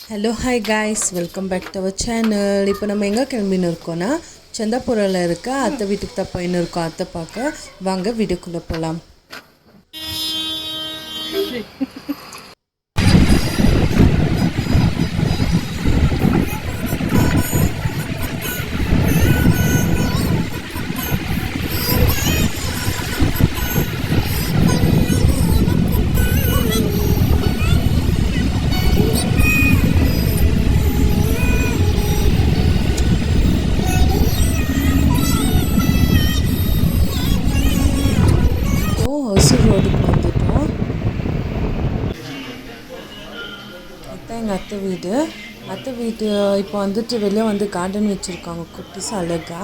Hello hi guys, welcome back to our channel. இப்போ நம்ம எங்கே கிளம்பின்னு இருக்கோன்னா சந்தாபுரில் இருக்க அத்தை வீட்டுக்கு தான் போயின்னு இருக்கோம். அத்தை பார்க்க வாங்க வீட்டுக்குள்ளே போகலாம். ரோடுக்கு வந்துட்டோம். அதுதான் எங்கள் அத்தை வீடு இப்போ வந்துட்டு வெளியே வந்து கார்டன் வச்சுருக்காங்க, குட்டிஸ் அழகா.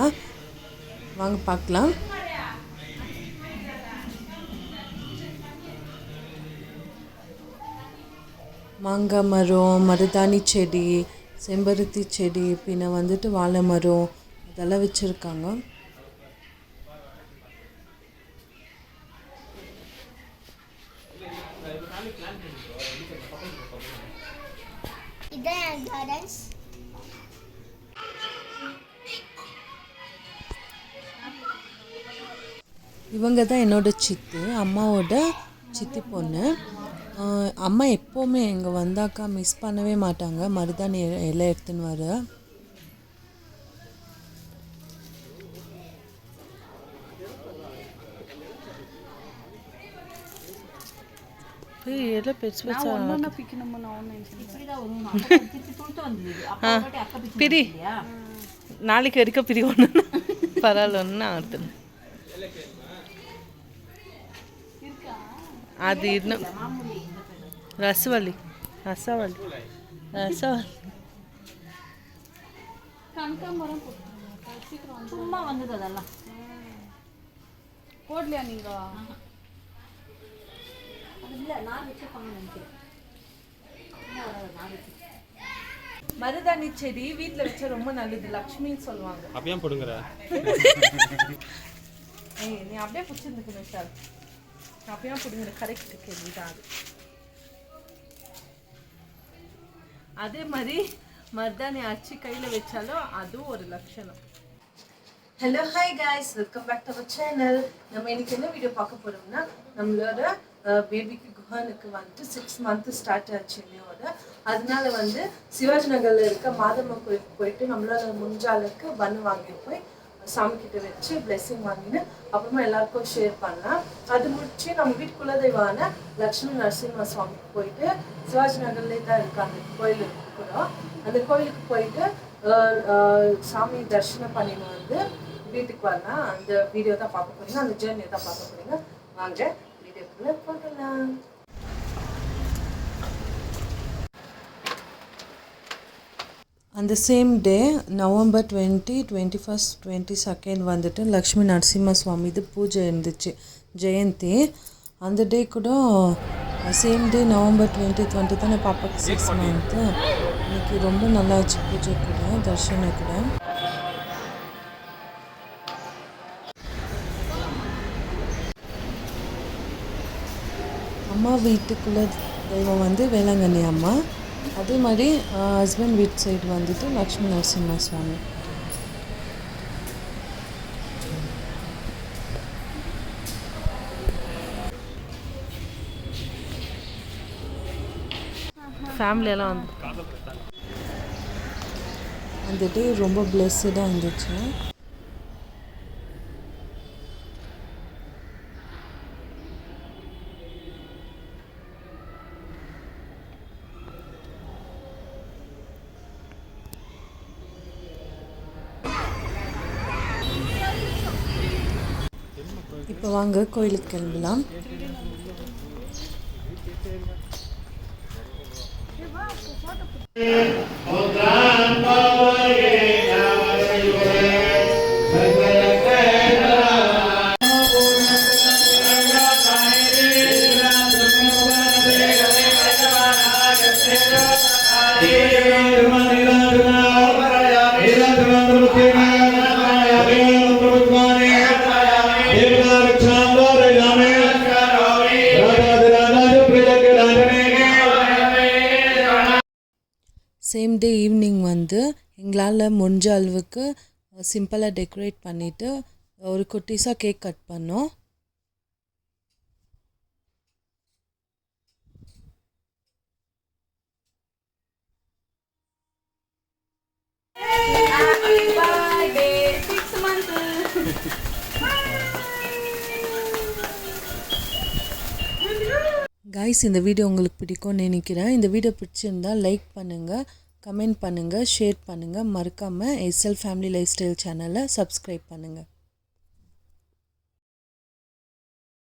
வாங்க பார்க்கலாம். மாங்காய் மரம், மருதாணி செடி, செம்பருத்தி செடி, பின்ன வந்துட்டு வாழை மரம் அதெல்லாம் வச்சுருக்காங்க. இவங்க தான் என்னோட சித்தி, அம்மாவோட சித்தி பொண்ணு. அம்மா எப்போவுமே இங்கே வந்தாக்கா மிஸ் பண்ணவே மாட்டாங்க, மருதாணி எல்லாம் எடுத்துன்னு வர. பிரி நாளைக்கு வரைக்கும் பிரி ஒன்று பரவாயில்ல ஒன்று ஆடுது. அது இன்னும் ரசவள்ளி சும்மா வந்தது அதெல்லாம் போடலையா நீங்க? மருதாணி செடி வீட்டில் வச்சா ரொம்ப நல்லது, லக்ஷ்மின்னு சொல்லுவாங்க. அப்படியே போடுங்கற நீ அப்படியே பிடிச்சிருந்துக்கணும் சார், அப்படியே பிடிங்கிற கரெக்ட் கேள்விதான். அதே மாதிரி மருதாணி அச்சு கையில் வச்சாலும் அதுவும் ஒரு லட்சணம். Hello hi guys, welcome back to our channel. நம்ம இன்னைக்கு என்ன வீடியோ பார்க்க போகிறோம்னா, நம்மளோட பேபிக்கு குஹனுக்கு வந்துட்டு 6 months ஸ்டார்ட் ஆச்சு இன்னையோட. அதனால வந்து சிவாஜி நகரில் இருக்க மாதம்மா கோயிலுக்கு போயிட்டு நம்மளோட முடிஞ்ச அளவுக்கு பண்ணு வாங்கி போய் சாமி கிட்ட வச்சு பிளெஸிங் வாங்கின்னு அப்புறமா எல்லாருக்கும் ஷேர் பண்ணலாம். அது முடிச்சு நம்ம வீட்டு குலதெய்வான லக்ஷ்மி நரசிம்ம சுவாமிக்கு போயிட்டு சிவாஜி நகர்லேயே தான் இருக்கு அந்த கோயில் கூட. அந்த கோயிலுக்கு போயிட்டு சாமி தரிசனம் பண்ணின்னு வந்து வீட்டுக்கு வரலாம். அந்த வீடியோ தான் பார்க்க போறீங்க, அந்த ஜேர்னியை தான் பார்க்க போறீங்க. வாங்க வீடியோக்குள்ள போகலாம். அந்த same day November 20, 21st, 22nd வந்துட்டு லக்ஷ்மி நரசிம்ம சுவாமி இது பூஜை இருந்துச்சு, ஜெயந்தி. அந்த டே கூட சேம் டே November 20 தானே பாப்பாக்கு 6 months. இன்னைக்கு ரொம்ப நல்லா ஆச்சு பூஜை கூட, தர்ஷனம் கூட. அம்மா வீட்டுக்குள்ள தெய்வம் வந்து வேளாங்கண்ணி அம்மா. அதே மாதிரி ஹஸ்பண்ட் வீட் சைடு வந்துட்டு லக்ஷ்மி நரசிம்ம சுவாமி. ஃபேமிலியெல்லாம் வந்து அந்த டே ரொம்ப பிளெஸ்ஸடாக இருந்துச்சு. இப்போ வாங்க கோயிலுக்கு கிளம்பலாம். சேம் டே ஈவினிங் வந்து எங்களால் முடிஞ்ச அளவுக்கு சிம்பிளாக டெக்கரேட் பண்ணிவிட்டு ஒரு குட்டீஸாக கேக் கட் பண்ணோம். கைஸ், இந்த வீடியோ உங்களுக்கு பிடிக்கும்னு நினைக்கிறேன். இந்த வீடியோ பிடிச்சிருந்தால் லைக் பண்ணுங்கள், கமெண்ட் பண்ணுங்கள், ஷேர் பண்ணுங்கள். மறக்காமல் எஸ்எல் ஃபேமிலி லைஃப் ஸ்டைல் சேனலை சப்ஸ்கிரைப் பண்ணுங்கள்.